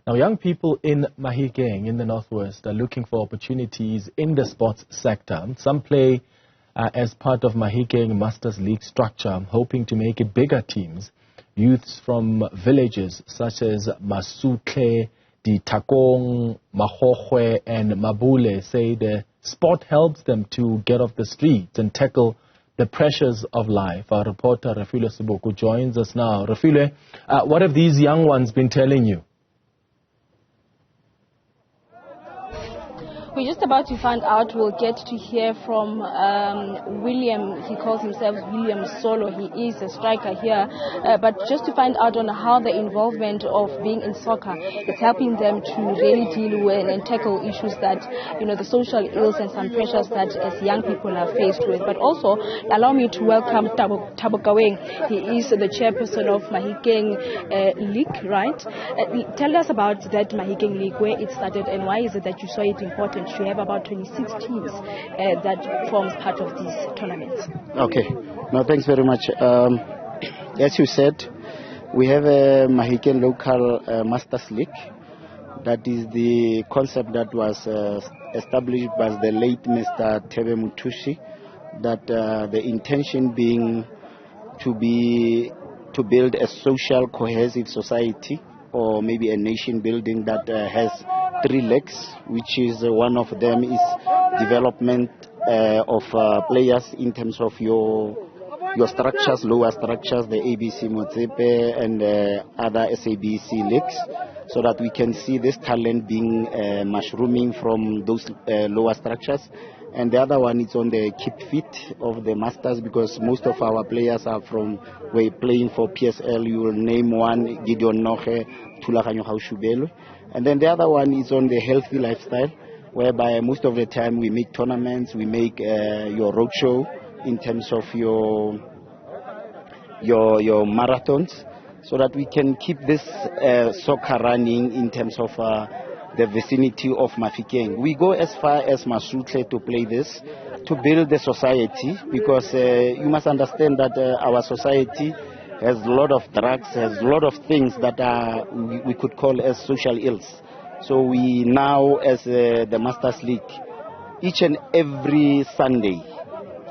Now, young people in Mahikeng in the northwest are looking for opportunities in the sports sector. Some play as part of Mahikeng Masters League structure, hoping to make it bigger teams. Youths from villages such as Masutlhe, Dithakong, Magogoe and Mabule say the sport helps them to get off the streets and tackle the pressures of life. Our reporter Refiloe Seboko joins us now. Refiloe, what have these young ones been telling you? We're just about to find out. We'll get to hear from William. He calls himself William Solo. He is a striker here. But just to find out on how the involvement of being in soccer is helping them to really deal with and tackle issues that, the social ills and some pressures that as young people are faced with. But also, allow me to welcome Dithakong. He is the chairperson of Mahikeng League, right? Tell us about that Mahikeng League, where it started and why is it that you saw it important to have about 26 teams that forms part of these tournaments. Okay. No, thanks very much. As you said, we have a Mahikeng local Masters League. That is the concept that was established by the late Mr. Tebe Mutushi, that the intention being to build a social cohesive society, or maybe a nation building that has 3 legs, which is one of them is development of players in terms of your structures, lower structures, the ABC Motsepe and other SABC leagues, so that we can see this talent being mushrooming from those lower structures. And the other one is on the keep fit of the Masters, because most of our players are we're playing for PSL. You will name one, Gideon Noche, Thulaganyo Haushubelo. And then the other one is on the healthy lifestyle, whereby most of the time we make tournaments, we make your roadshow in terms of your marathons, so that we can keep this soccer running in terms of the vicinity of Mahikeng. We go as far as Masutlhe to play this, to build the society, because you must understand that our society has a lot of drugs, has a lot of things that we could call as social ills. So we now, as the Masters League, each and every Sunday,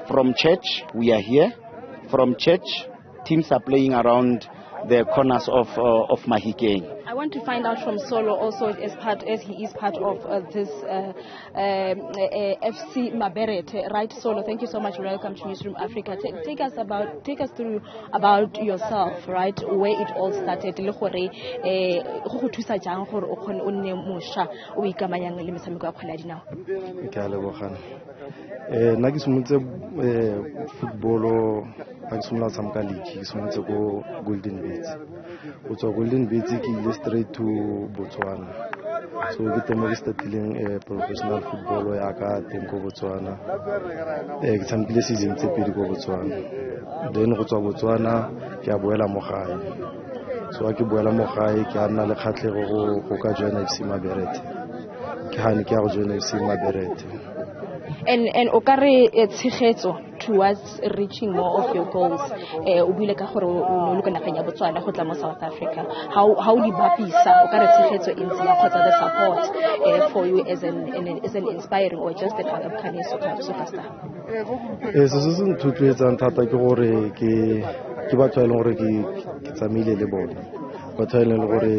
from church, we are here. From church, teams are playing around the corners of Mahikeng. I want to find out from Solo also, as he is part of this FC Mabere, right? Solo, thank you so much. Welcome to Newzroom Afrika. Take us through about yourself, right? Where it all started. Football maximum samka league sumutse go Golden Beats. Go Golden Beats ke straight to Botswana. So ke temo starting professional football ya ka teng go Botswana. Ke tshamile season tse 2 go Botswana. Then go tswa Botswana ke a boela mo gae. So ke boela mo gae ke a nna le khatlego go ka join FC Mabere. Ke hane ke a go join FC Mabere. And okare tshegetso towards reaching more of your goals. Ubile ka gore o loka naganya Botswana go tla mo South Africa. How di bapisa okare tshegetso intsi khotsa the support for you as an inspiring or just an upcoming superstar. So se ntutwetsa thata ke gore ke batho e leng gore ke tsamile le bona. Batho e leng gore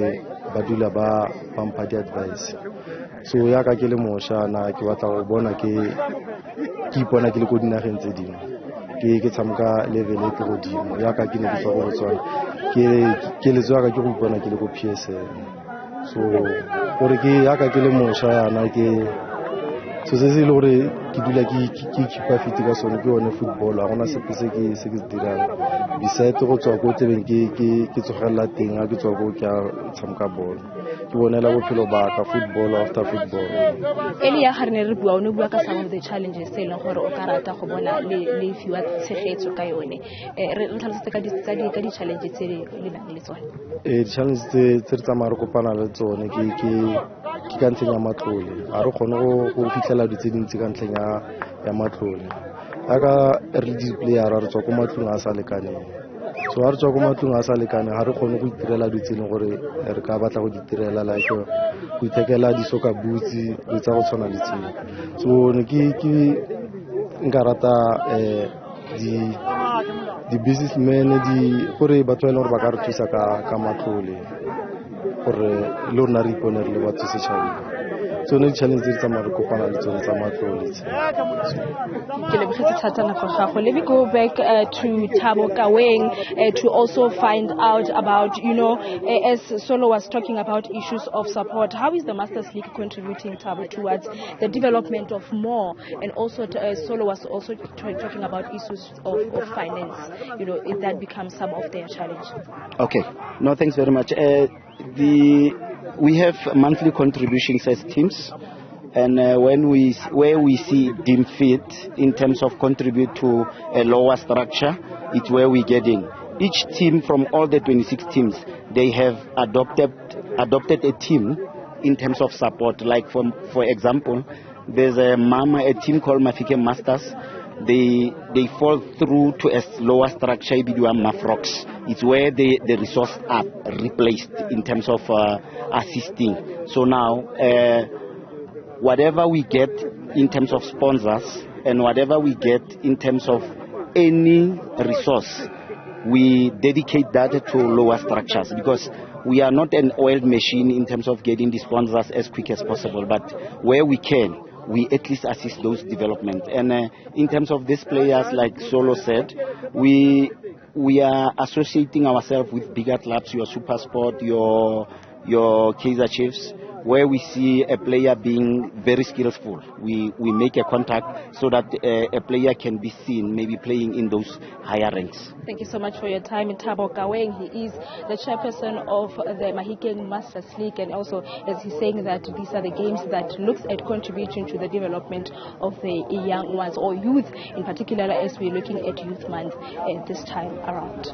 ba dula ba pampa di advice. So ya ka ke le mosha na ke batla go bona ke ipona ke le go dinageng tse dingwe ke tsamka level e ke godimo ya ka ke ne ke tla go Botswana ke le tswa ka ke go ipona ke le go PSL. So gore ke ya ka ke le mosha yana ke so se le gore ke dula ke keep fit ka sone ke one football ga gona sepe se ke dirang besides go tswa go tsebeng ke tsogela teng ga ke tswa go ke tsamka ball. Football after football. Elia harne re bua o bua ka some of the challenges tse leng gore o ka rata go bona le fiwa tshegetso ka yone. Re tlhalosetse ka di challenges tse le nang le tsone. Challenges tse tsa mara go pana le tsone ke ka ntleng ya matlole. A re gone go fitlela ditse dintsi ka ntleng ya matlole. Aka re di player re tswa go matlong a sa lekaneng. so ha re tswa ko matlong a sa lekane ha re kgone go itirela ditseleng gore re ka batla go ditirela like go ithekela di-soccer boots le tsa go tshwana le tseo. So ne ke nka rata di-businessmen gore batho ba e leng gore ba ka re thusa ka matlole gore le rona re ipone re le batho setšhabeng. So no challenge tsa mare kopana le tsone tsa matlole. Let me go back to Dithakong to also find out about, as Solo was talking about issues of support, how is the Masters League contributing towards the development of more, and also Solo was also talking about issues of finance, if that becomes some of their challenge. Okay, no, thanks very much. We have monthly contributions as teams, and where we see deemed fit in terms of contribute to a lower structure, it's where we get in. Each team from all the 26 teams, they have adopted a team in terms of support. Like for example, there's a team called Mahikeng Masters. They fall through to a lower structure, Mafrox. It's where the resources are replaced in terms of assisting. So now, whatever we get in terms of sponsors and whatever we get in terms of any resource, we dedicate that to lower structures, because we are not an oiled machine in terms of getting the sponsors as quick as possible. But where we can, we at least assist those developments. And in terms of these players, like Solo said, we are associating ourselves with bigger clubs, your Supersport, your Kaizer Chiefs, where we see a player being very skillful. We make a contact so that a player can be seen maybe playing in those higher ranks. Thank you so much for your time in Dithakong. He is the chairperson of the Mahikeng Masters League, and also, as he's saying, that these are the games that looks at contributing to the development of the young ones, or youth in particular, as we're looking at Youth Month this time around.